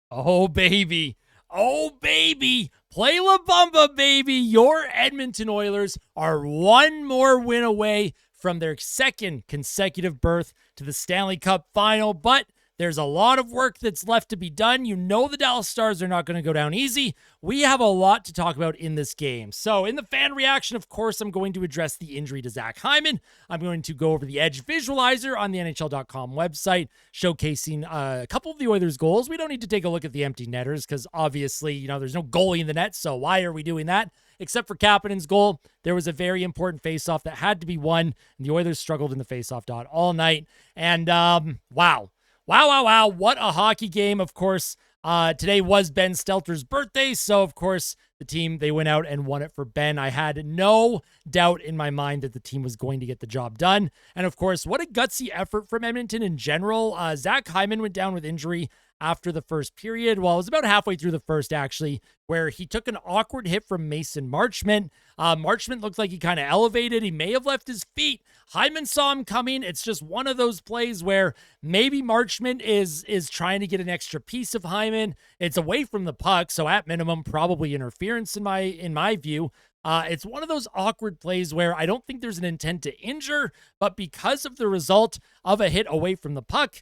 Oh, baby. Oh, baby. Play La Bamba, baby. Your Edmonton Oilers are one more win away from their second consecutive berth to the Stanley Cup final, but there's a lot of work that's left to be done. You know the Dallas Stars are not going to go down easy. We have a lot to talk about in this game. So in the fan reaction, of course, I'm going to address the injury to Zach Hyman. I'm going to go over the Edge visualizer on the NHL.com website, showcasing a couple of the Oilers' goals. We don't need to take a look at the empty netters because obviously, there's no goalie in the net, so why are we doing that? Except for Kapanen's goal, there was a very important faceoff that had to be won, and the Oilers struggled in the faceoff dot all night. And wow. Wow. What a hockey game. Of course, today was Ben Stelter's birthday. So, of course, the team, they went out and won it for Ben. I had no doubt in my mind that the team was going to get the job done. And, of course, what a gutsy effort from Edmonton in general. Zach Hyman went down with injury after the first period. Well, it was about halfway through the first, actually, where he took an awkward hit from Mason Marchment. Marchment looked like he kind of elevated. He may have left his feet. Hyman saw him coming. It's just one of those plays where maybe Marchment is trying to get an extra piece of Hyman. It's away from the puck, so at minimum, probably interference in my view. It's one of those awkward plays where I don't think there's an intent to injure, but because of the result of a hit away from the puck,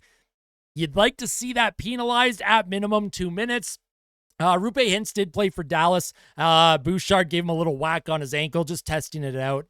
you'd like to see that penalized at minimum 2 minutes. Rupe Hintz did play for Dallas. Bouchard gave him a little whack on his ankle, just testing it out,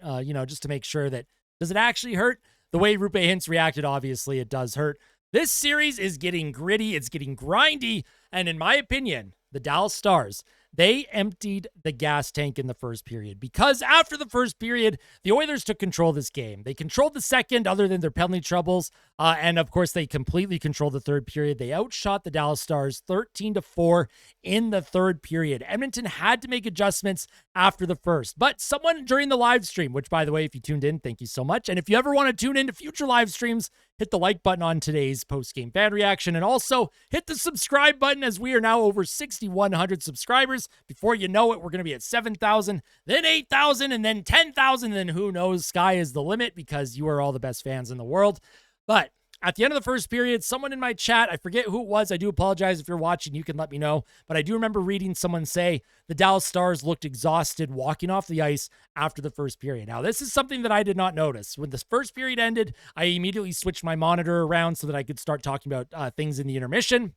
just to make sure that, does it actually hurt? The way Rupe Hintz reacted, obviously it does hurt. This series is getting gritty. It's getting grindy. And in my opinion, the Dallas Stars, they emptied the gas tank in the first period because after the first period, the Oilers took control of this game. They controlled the second other than their penalty troubles. And of course, they completely controlled the third period. They outshot the Dallas Stars 13-4 in the third period. Edmonton had to make adjustments after the first, but someone during the live stream, which by the way, if you tuned in, thank you so much. And if you ever want to tune into future live streams, hit the like button on today's post-game fan reaction, and also hit the subscribe button as we are now over 6,100 subscribers. Before you know it, we're going to be at 7,000, then 8,000, and then 10,000, and then who knows, sky is the limit because you are all the best fans in the world. But at the end of the first period, someone in my chat, I forget who it was, I do apologize if you're watching, you can let me know, but I do remember reading someone say the Dallas Stars looked exhausted walking off the ice after the first period. Now, this is something that I did not notice. When the first period ended, I immediately switched my monitor around so that I could start talking about things in the intermission.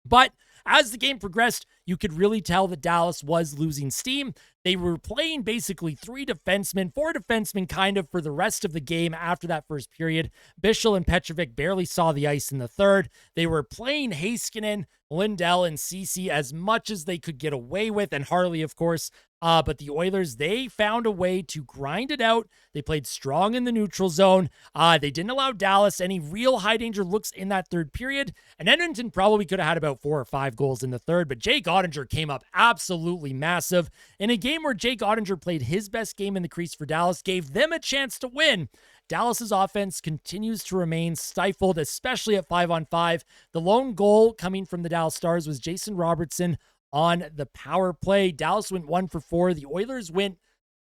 But as the game progressed, you could really tell that Dallas was losing steam. They were playing basically four defensemen kind of for the rest of the game after that first period. Bichel and Petrovic barely saw the ice in the third. They were playing Heiskanen, Lindell, and Ceci as much as they could get away with, and Harley, of course. But the Oilers, they found a way to grind it out. They played strong in the neutral zone. They didn't allow Dallas any real high danger looks in that third period. And Edmonton probably could have had about 4 or 5 goals in the third, but Jake Ottinger came up absolutely massive. In a game where Jake Ottinger played his best game in the crease for Dallas, gave them a chance to win. Dallas's offense continues to remain stifled, especially at 5-on-5. The lone goal coming from the Dallas Stars was Jason Robertson on the power play. Dallas went 1 for 4. The Oilers went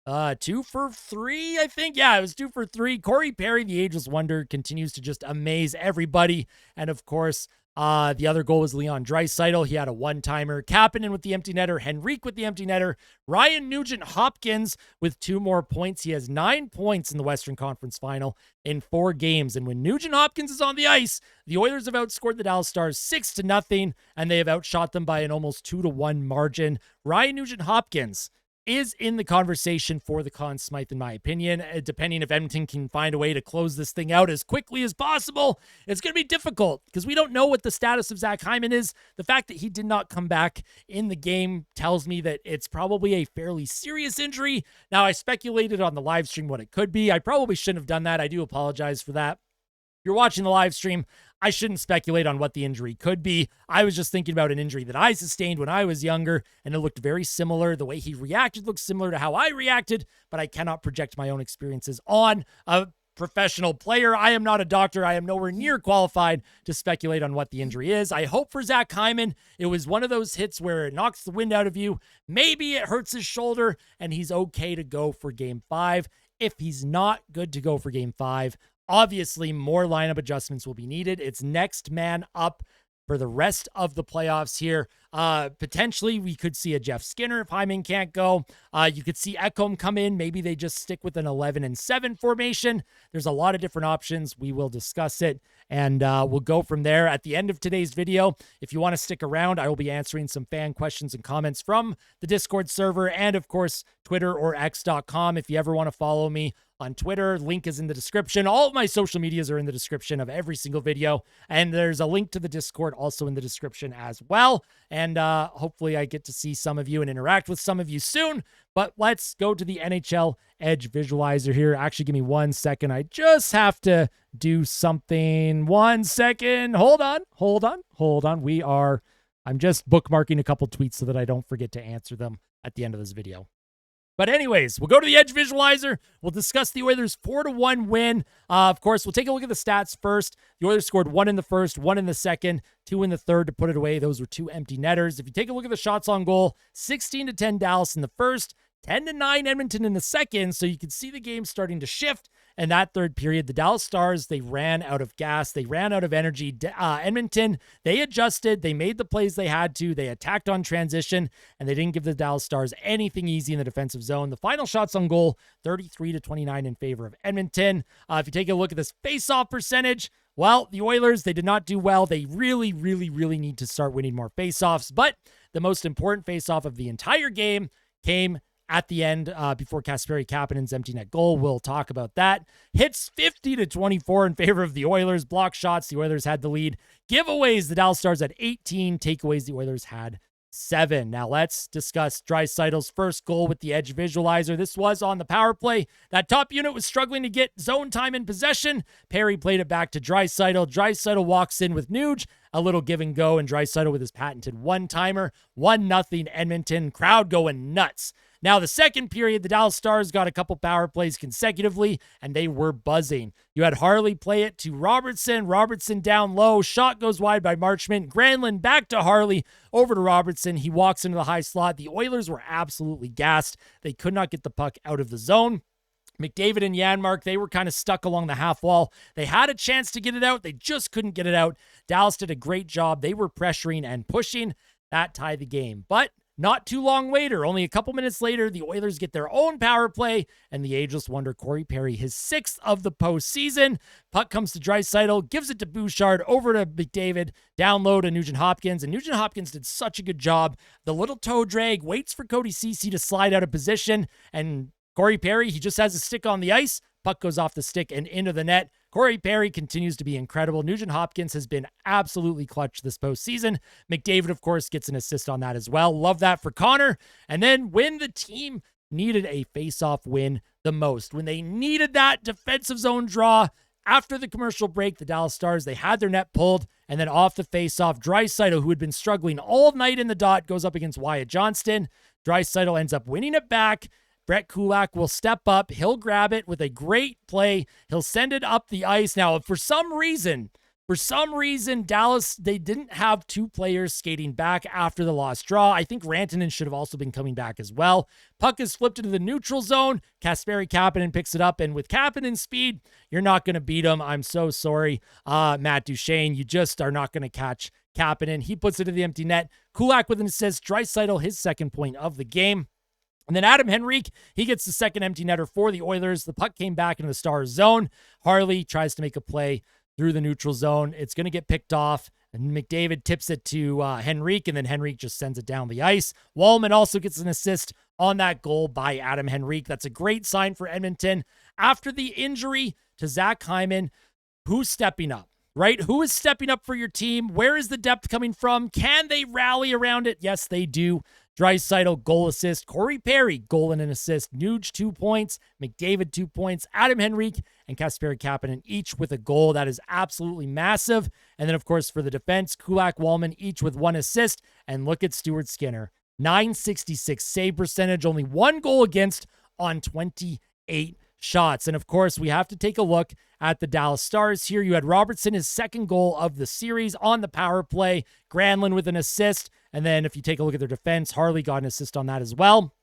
2 for 3, I think. Yeah, it was 2 for 3. Corey Perry, the ageless wonder, continues to just amaze everybody. And of course, the other goal was Leon Draisaitl. He had a one-timer. Kapanen with the empty netter. Henrique with the empty netter. Ryan Nugent-Hopkins with 2 more points. He has 9 points in the Western Conference Final in 4 games. And when Nugent-Hopkins is on the ice, the Oilers have outscored the Dallas Stars 6-0, and they have outshot them by an almost 2-1 margin. Ryan Nugent-Hopkins is in the conversation for the Conn Smythe, in my opinion. Depending if Edmonton can find a way to close this thing out as quickly as possible, it's going to be difficult because we don't know what the status of Zach Hyman is. The fact that he did not come back in the game tells me that it's probably a fairly serious injury. Now, I speculated on the live stream what it could be. I probably shouldn't have done that. I do apologize for that. If you're watching the live stream, I shouldn't speculate on what the injury could be. I was just thinking about an injury that I sustained when I was younger, and it looked very similar. The way he reacted looked similar to how I reacted, but I cannot project my own experiences on a professional player. I am not a doctor. I am nowhere near qualified to speculate on what the injury is. I hope for Zach Hyman, it was one of those hits where it knocks the wind out of you. Maybe it hurts his shoulder, and he's okay to go for Game 5. If he's not good to go for Game 5, obviously, more lineup adjustments will be needed. It's next man up for the rest of the playoffs here. Potentially, we could see a Jeff Skinner if Hyman can't go. You could see Ekholm come in. Maybe they just stick with an 11-7 formation. There's a lot of different options. We will discuss it, and we'll go from there. At the end of today's video, if you want to stick around, I will be answering some fan questions and comments from the Discord server and, of course, Twitter or X.com. If you ever want to follow me on Twitter, link is in the description. All of my social medias are in the description of every single video, and there's a link to the Discord also in the description as well. And hopefully I get to see some of you and interact with some of you soon. But let's go to the NHL Edge Visualizer here. Actually, give me 1 second. I just have to do something. 1 second. Hold on. I'm just bookmarking a couple tweets so that I don't forget to answer them at the end of this video. But anyways, we'll go to the Edge Visualizer. We'll discuss the Oilers' 4-1 win. Of course, we'll take a look at the stats first. The Oilers scored 1 in the first, 1 in the second, 2 in the third to put it away. Those were 2 empty netters. If you take a look at the shots on goal, 16-10 Dallas in the first, 10-9 Edmonton in the second. So you can see the game starting to shift. And that third period, the Dallas Stars, they ran out of gas. They ran out of energy. Edmonton, they adjusted. They made the plays they had to. They attacked on transition, and they didn't give the Dallas Stars anything easy in the defensive zone. The final shots on goal, 33-29 in favor of Edmonton. If you take a look at this face-off percentage, well, the Oilers, they did not do well. They really need to start winning more face-offs. But the most important face-off of the entire game came at the end, before Kasperi Kapanen's empty net goal. We'll talk about that. Hits 50-24 in favor of the Oilers. Block shots, the Oilers had the lead. Giveaways, the Dallas Stars had 18. Takeaways, the Oilers had 7. Now let's discuss Draisaitl's first goal with the Edge Visualizer. This was on the power play. That top unit was struggling to get zone time in possession. Perry played it back to Draisaitl. Draisaitl walks in with Nuge. A little give and go, and Draisaitl with his patented one-timer. 1-0 Edmonton. Crowd going nuts. Now, the second period, the Dallas Stars got a couple power plays consecutively, and they were buzzing. You had Harley play it to Robertson. Robertson down low. Shot goes wide by Marchment. Granlund back to Harley. Over to Robertson. He walks into the high slot. The Oilers were absolutely gassed. They could not get the puck out of the zone. McDavid and Janmark, they were kind of stuck along the half wall. They had a chance to get it out. They just couldn't get it out. Dallas did a great job. They were pressuring and pushing. That tied the game. But not too long later, only a couple minutes later, the Oilers get their own power play, and the ageless wonder Corey Perry, his 6th of the postseason. Puck comes to Draisaitl, gives it to Bouchard, over to McDavid, down low to Nugent-Hopkins, and Nugent-Hopkins did such a good job. The little toe drag, waits for Cody Ceci to slide out of position, and Corey Perry, he just has a stick on the ice. Puck goes off the stick and into the net. Corey Perry continues to be incredible. Nugent-Hopkins has been absolutely clutch this postseason. McDavid, of course, gets an assist on that as well. Love that for Connor. And then when the team needed a face-off win the most, when they needed that defensive zone draw, after the commercial break, the Dallas Stars, they had their net pulled, and then off the face-off, Draisaitl, who had been struggling all night in the dot, goes up against Wyatt Johnston. Draisaitl ends up winning it back. Brett Kulak will step up. He'll grab it with a great play. He'll send it up the ice. Now, for some reason, Dallas, they didn't have 2 players skating back after the lost draw. I think Rantanen should have also been coming back as well. Puck is flipped into the neutral zone. Kasperi Kapanen picks it up, and with Kapanen's speed, you're not going to beat him. I'm so sorry, Matt Duchene. You just are not going to catch Kapanen. He puts it to the empty net. Kulak with an assist. Draisaitl, his 2nd point of the game. And then Adam Henrique, he gets the 2nd empty netter for the Oilers. The puck came back into the Stars zone. Harley tries to make a play through the neutral zone. It's going to get picked off, and McDavid tips it to Henrique, and then Henrique just sends it down the ice. Wallman also gets an assist on that goal by Adam Henrique. That's a great sign for Edmonton. After the injury to Zach Hyman, who's stepping up? Right? Who is stepping up for your team? Where is the depth coming from? Can they rally around it? Yes, they do. Draisaitl, goal assist. Corey Perry, goal and an assist. Nuge, 2 points. McDavid, 2 points. Adam Henrique and Kasperi Kapanen, each with a goal. That is absolutely massive. And then, of course, for the defense, Kulak, Wallman, each with 1 assist. And look at Stuart Skinner. .966 save percentage, only 1 goal against on 28 shots. And of course, we have to take a look at the Dallas Stars here. You had Robertson, his 2nd goal of the series on the power play. Granlund with an assist. And then if you take a look at their defense, Harley got an assist on that as well.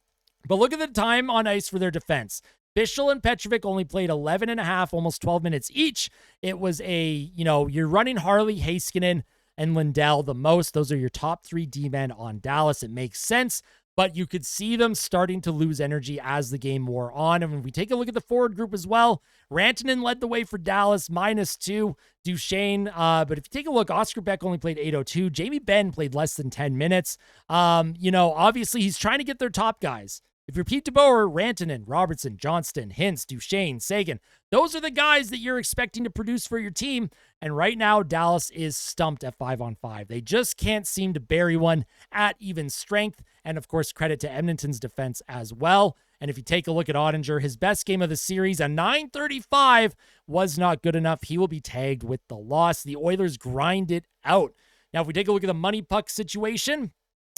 But look at the time on ice for their defense. Bichsel and Petrovic only played 11 and a half, almost 12 minutes each. It was you're running Harley, Heiskanen, and Lindell the most. Those are your top 3 D-men on Dallas. It makes sense, but you could see them starting to lose energy as the game wore on. And when we take a look at the forward group as well, Rantanen led the way for Dallas, -2. Duchesne, but if you take a look, Oscar Beck only played 802. Jamie Benn played less than 10 minutes. Obviously he's trying to get their top guys. If you're Pete DeBoer, Rantanen, Robertson, Johnston, Hintz, Duchesne, Sagan, those are the guys that you're expecting to produce for your team. And right now, Dallas is stumped at 5-on-5. They just can't seem to bury one at even strength. And of course, credit to Edmonton's defense as well. And if you take a look at Ottinger, his best game of the series, a .935, was not good enough. He will be tagged with the loss. The Oilers grind it out. Now, if we take a look at the money puck situation,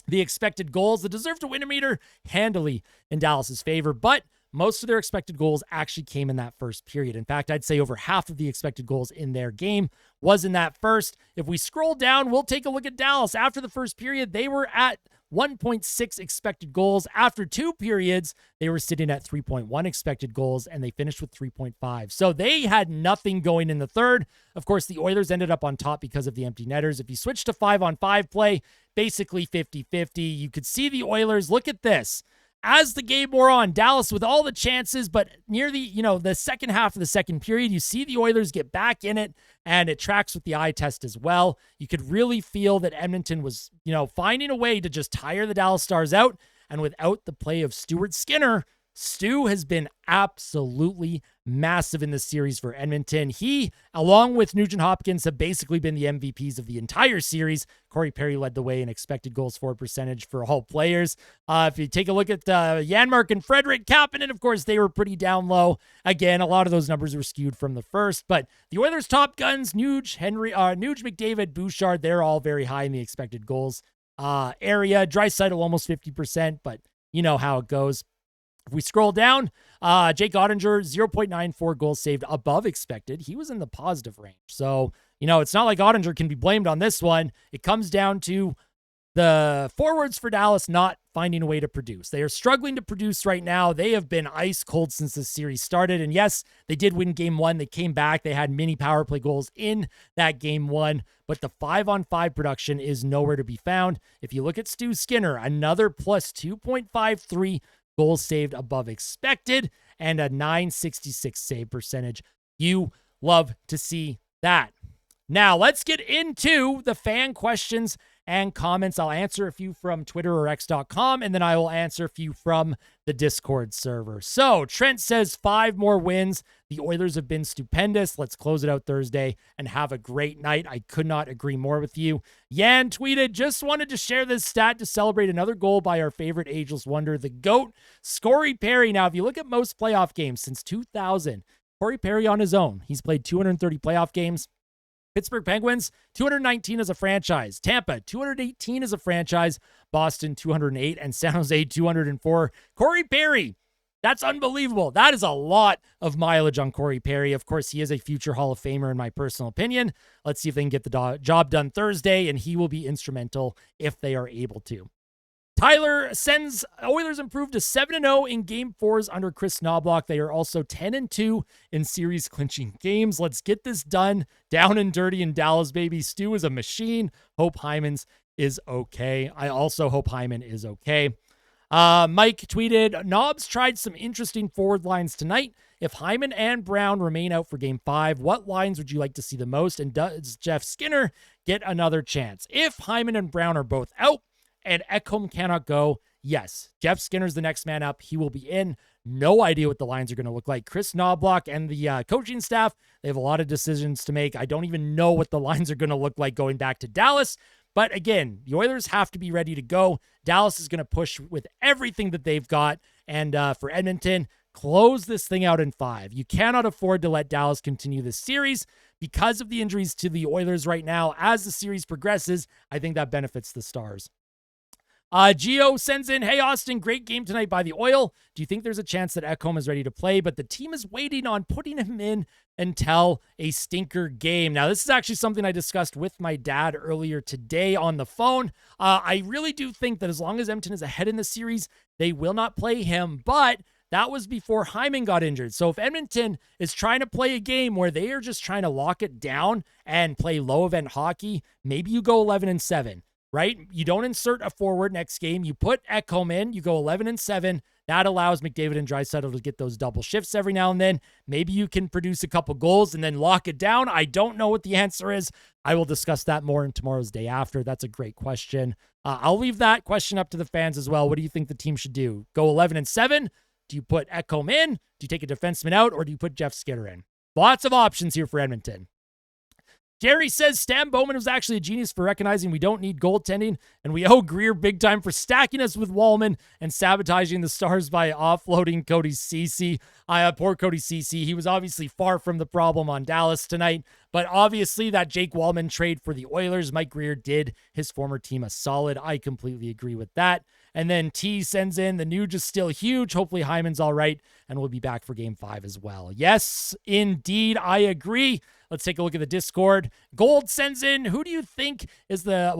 the expected goals, the deserve to win meter handily in Dallas's favor, but most of their expected goals actually came in that first period. In fact, I'd say over half of the expected goals in their game was in that first. If we scroll down, we'll take a look at Dallas. After the first period, they were at 1.6 expected goals. After 2 periods, they were sitting at 3.1 expected goals, and they finished with 3.5. So they had nothing going in the third. Of course, the Oilers ended up on top because of the empty netters. If you switch to 5-on-5 play, basically 50-50. You could see the Oilers, look at this. As the game wore on, Dallas with all the chances, but near the second half of the second period, you see the Oilers get back in it, and it tracks with the eye test as well. You could really feel that Edmonton was, finding a way to just tire the Dallas Stars out, and without the play of Stuart Skinner, Stu has been absolutely massive in this series for Edmonton. He, along with Nugent-Hopkins, have basically been the MVPs of the entire series. Corey Perry led the way in expected goals for percentage for all players. If you take a look at Janmark and Frederick Kapanen, of course, they were pretty down low. Again, a lot of those numbers were skewed from the first, but the Oilers' top guns, Nuge, McDavid, Bouchard, they're all very high in the expected goals area. Draisaitl almost 50%, but you know how it goes. If we scroll down, Jake Ottinger, 0.94 goals saved above expected. He was in the positive range. So, it's not like Ottinger can be blamed on this one. It comes down to the forwards for Dallas not finding a way to produce. They are struggling to produce right now. They have been ice cold since this series started. And yes, they did win game 1. They came back. They had mini power play goals in that game 1. But the 5-on-5 production is nowhere to be found. If you look at Stu Skinner, another plus 2.53 goals saved above expected, and a .966 save percentage. You love to see that. Now, let's get into the fan questions and comments. I'll answer a few from Twitter or X.com, and then I will answer a few from the Discord server. So, Trent says 5 more wins. The Oilers have been stupendous. Let's close it out Thursday and have a great night. I could not agree more with you. Yan tweeted, just wanted to share this stat to celebrate another goal by our favorite ageless wonder, the GOAT, Corey Perry. Now, if you look at most playoff games since 2000, Corey Perry on his own, he's played 230 playoff games. Pittsburgh Penguins, 219 as a franchise. Tampa, 218 as a franchise. Boston, 208. And San Jose, 204. Corey Perry, that's unbelievable. That is a lot of mileage on Corey Perry. Of course, he is a future Hall of Famer in my personal opinion. Let's see if they can get the job done Thursday, and he will be instrumental if they are able to. Tyler sends Oilers improved to 7-0 in Game 4s under Chris Knoblauch. They are also 10-2 in series-clinching games. Let's get this done. Down and dirty in Dallas, baby. Stu is a machine. Hope Hyman's is okay. I also hope Hyman is okay. Mike tweeted, Knobs tried some interesting forward lines tonight. If Hyman and Brown remain out for Game 5, what lines would you like to see the most? And does Jeff Skinner get another chance? If Hyman and Brown are both out, and Ekholm cannot go, yes, Jeff Skinner's the next man up. He will be in. No idea what the lines are going to look like. Chris Knoblauch and the coaching staff, they have a lot of decisions to make. I don't even know what the lines are going to look like going back to Dallas. But again, the Oilers have to be ready to go. Dallas is going to push with everything that they've got. And for Edmonton, close this thing out in 5. You cannot afford to let Dallas continue this series because of the injuries to the Oilers right now. As the series progresses, I think that benefits the Stars. Gio sends in, hey, Austin, great game tonight by the Oil. Do you think there's a chance that Ekholm is ready to play, but the team is waiting on putting him in until a stinker game? Now, this is actually something I discussed with my dad earlier today on the phone. I really do think that as long as Edmonton is ahead in the series, they will not play him, but that was before Hyman got injured. So if Edmonton is trying to play a game where they are just trying to lock it down and play low event hockey, maybe you go 11-7, right? You don't insert a forward next game. You put Ekholm in, you go 11-7. That allows McDavid and Draisaitl to get those double shifts every now and then. Maybe you can produce a couple goals and then lock it down. I don't know what the answer is. I will discuss that more in tomorrow's Day After. That's a great question. I'll leave that question up to the fans as well. What do you think the team should do? Go 11-7? Do you put Ekholm in? Do you take a defenseman out? Or do you put Jeff Skinner in? Lots of options here for Edmonton. Jerry says Stan Bowman was actually a genius for recognizing we don't need goaltending, and we owe Greer big time for stacking us with Wallman and sabotaging the Stars by offloading Cody Ceci. Poor Cody Ceci. He was obviously far from the problem on Dallas tonight, but obviously that Jake Wallman trade for the Oilers, Mike Greer did his former team a solid. I completely agree with that. And then T sends in, the Nuge is still huge. Hopefully Hyman's all right, and we'll be back for Game 5 as well. Yes, indeed, I agree. Let's take a look at the Discord. Gold sends in, who do you think is the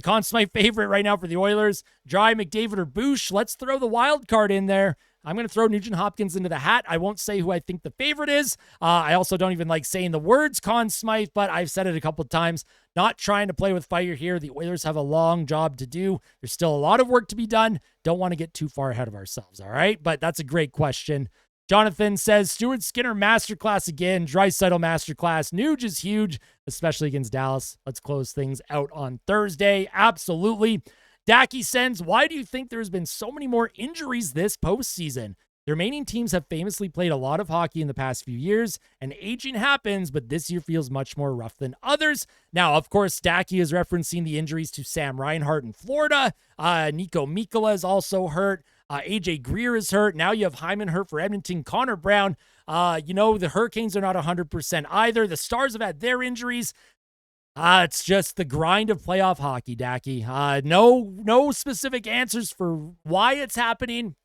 Conn Smythe favorite right now for the Oilers? Dry, McDavid, or Boosh? Let's throw the wild card in there. I'm going to throw Nugent-Hopkins into the hat. I won't say who I think the favorite is. I also don't even like saying the words Conn Smythe, but I've said it a couple of times. Not trying to play with fire here. The Oilers have a long job to do. There's still a lot of work to be done. Don't want to get too far ahead of ourselves, all right? But that's a great question. Jonathan says, Stuart Skinner masterclass again. Draisaitl masterclass. Nuge is huge, especially against Dallas. Let's close things out on Thursday. Absolutely. Dacky sends, why do you think there's been so many more injuries this postseason? The remaining teams have famously played a lot of hockey in the past few years, and aging happens, but this year feels much more rough than others. Now, of course, Dacky is referencing the injuries to Sam Reinhart in Florida. Nico Mikkola is also hurt. AJ Greer is hurt. Now you have Hyman hurt for Edmonton. Connor Brown. The Hurricanes are not 100% either. The Stars have had their injuries. It's just the grind of playoff hockey, Dacky. No specific answers for why it's happening.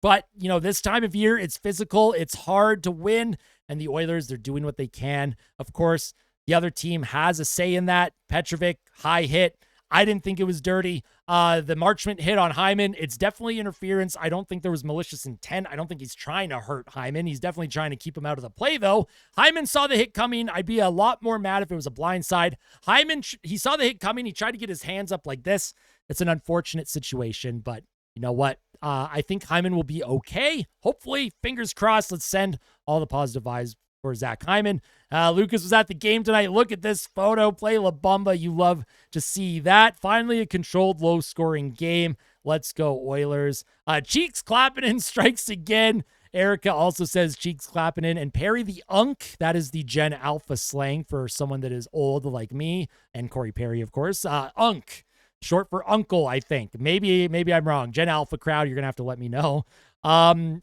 But, this time of year, it's physical. It's hard to win. And the Oilers, they're doing what they can. Of course, the other team has a say in that. Petrovic, high hit. I didn't think it was dirty. The Marchment hit on Hyman, it's definitely interference. I don't think there was malicious intent. I don't think he's trying to hurt Hyman. He's definitely trying to keep him out of the play, though. Hyman saw the hit coming. I'd be a lot more mad if it was a blindside. Hyman, he saw the hit coming. He tried to get his hands up like this. It's an unfortunate situation, but you know what? I think Hyman will be okay. Hopefully, fingers crossed. Let's send all the positive vibes for Zach Hyman. Lucas was at the game tonight. Look at this photo. Play La Bamba. You love to see that. Finally, a controlled, low-scoring game. Let's go, Oilers. Cheeks clapping in, strikes again. Erica also says Cheeks clapping in. And Perry the Unk, that is the Gen Alpha slang for someone that is old like me. And Corey Perry, of course. Unk, short for uncle, I think. Maybe I'm wrong. Gen Alpha crowd, you're going to have to let me know.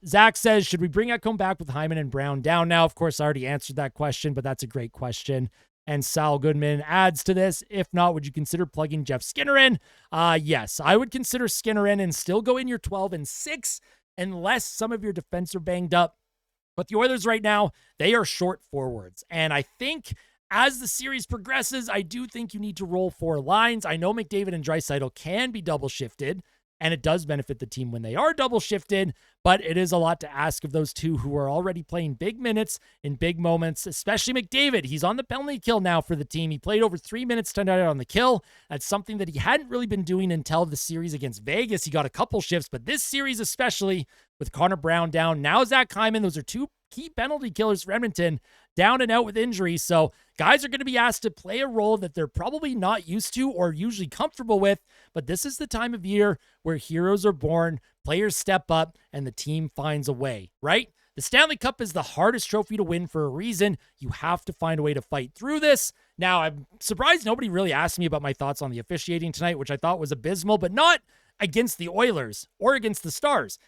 Zach says, should we bring Ekholm back with Hyman and Brown down now? Of course, I already answered that question, but that's a great question. And Sal Goodman adds to this, if not, would you consider plugging Jeff Skinner in? Yes, I would consider Skinner in and still go in your 12-6 unless some of your defense are banged up. But the Oilers right now, they are short forwards. And I think as the series progresses, I do think you need to roll 4 lines. I know McDavid and Draisaitl can be double shifted, and it does benefit the team when they are double shifted, but it is a lot to ask of those two who are already playing big minutes in big moments, especially McDavid. He's on the penalty kill now for the team. He played over 3 minutes tonight on the kill. That's something that he hadn't really been doing until the series against Vegas. He got a couple shifts, but this series especially with Connor Brown down. Now Zach Hyman, those are 2 key penalty killers for Edmonton, down and out with injury. So guys are going to be asked to play a role that they're probably not used to or usually comfortable with. But this is the time of year where heroes are born, players step up, and the team finds a way, right? The Stanley Cup is the hardest trophy to win for a reason. You have to find a way to fight through this. Now, I'm surprised nobody really asked me about my thoughts on the officiating tonight, which I thought was abysmal, but not against the Oilers or against the Stars.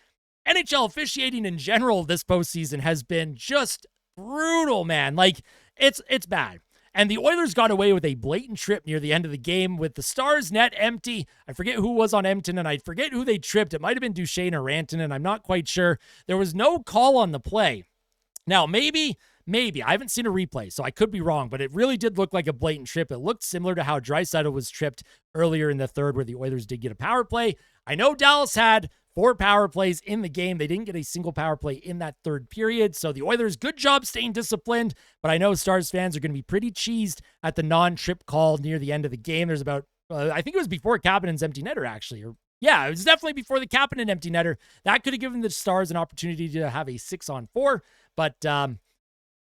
NHL officiating in general this postseason has been just brutal, man. Like, it's bad. And the Oilers got away with a blatant trip near the end of the game with the Stars net empty. I forget who was on Edmonton, and I forget who they tripped. It might have been Duchesne or Rantanen. I'm not quite sure. There was no call on the play. Now, maybe, I haven't seen a replay, so I could be wrong, but it really did look like a blatant trip. It looked similar to how Draisaitl was tripped earlier in the third where the Oilers did get a power play. I know Dallas had 4 power plays in the game. They didn't get a single power play in that third period. So the Oilers, good job staying disciplined, but I know Stars fans are going to be pretty cheesed at the non-trip call near the end of the game. There's about, I think it was before Kapanen's empty netter, actually. Yeah, it was definitely before the Kapanen empty netter. That could have given the Stars an opportunity to have a 6-on-4, but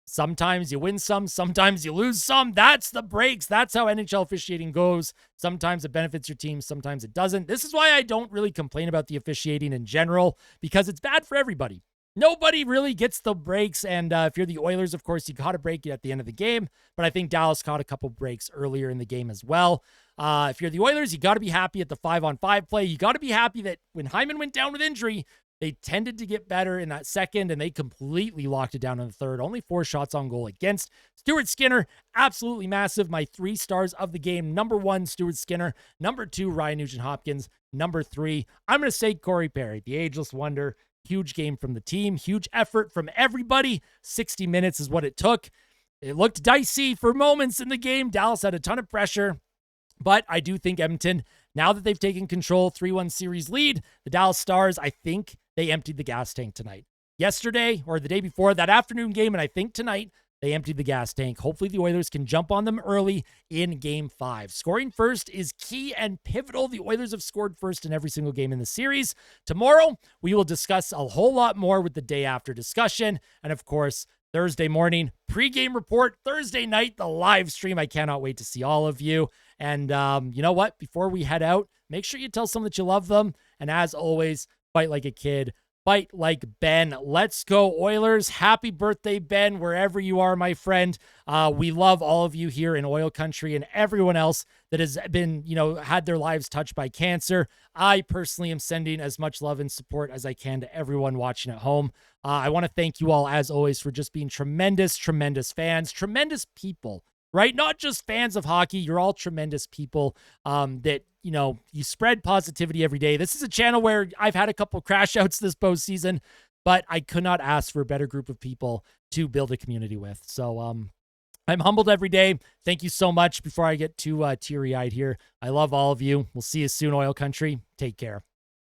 sometimes you win some, sometimes you lose some. That's the breaks. That's how NHL officiating goes. Sometimes it benefits your team, sometimes it doesn't. This is why I don't really complain about the officiating in general, because it's bad for everybody. Nobody really gets the breaks, and if you're the Oilers, of course, you got a break at the end of the game, but I think Dallas caught a couple breaks earlier in the game as well. If you're the Oilers, you got to be happy at the 5-on-5 play. You got to be happy that when Hyman went down with injury, they tended to get better in that second, and they completely locked it down in the third. Only 4 shots on goal against. Stuart Skinner, absolutely massive. My 3 stars of the game. Number 1, Stuart Skinner. Number 2, Ryan Nugent-Hopkins. Number 3, I'm going to say Corey Perry, the ageless wonder. Huge game from the team. Huge effort from everybody. 60 minutes is what it took. It looked dicey for moments in the game. Dallas had a ton of pressure. But I do think Edmonton, now that they've taken control, 3-1 series lead, the Dallas Stars, I think they emptied the gas tank tonight. Yesterday, or the day before, that afternoon game, and I think tonight, they emptied the gas tank. Hopefully the Oilers can jump on them early in Game 5. Scoring first is key and pivotal. The Oilers have scored first in every single game in the series. Tomorrow, we will discuss a whole lot more with the day after discussion. And of course, Thursday morning, pregame report. Thursday night, the live stream. I cannot wait to see all of you. And you know what? Before we head out, make sure you tell someone that you love them. And as always, fight like a kid. Fight like Ben. Let's go, Oilers. Happy birthday, Ben, wherever you are, my friend. We love all of you here in Oil Country and everyone else that has been, had their lives touched by cancer. I personally am sending as much love and support as I can to everyone watching at home. I want to thank you all, as always, for just being tremendous, tremendous fans, tremendous people, right? Not just fans of hockey. You're all tremendous people that, you spread positivity every day. This is a channel where I've had a couple crash outs this postseason, but I could not ask for a better group of people to build a community with. So I'm humbled every day. Thank you so much. Before I get too teary-eyed here, I love all of you. We'll see you soon, Oil Country. Take care.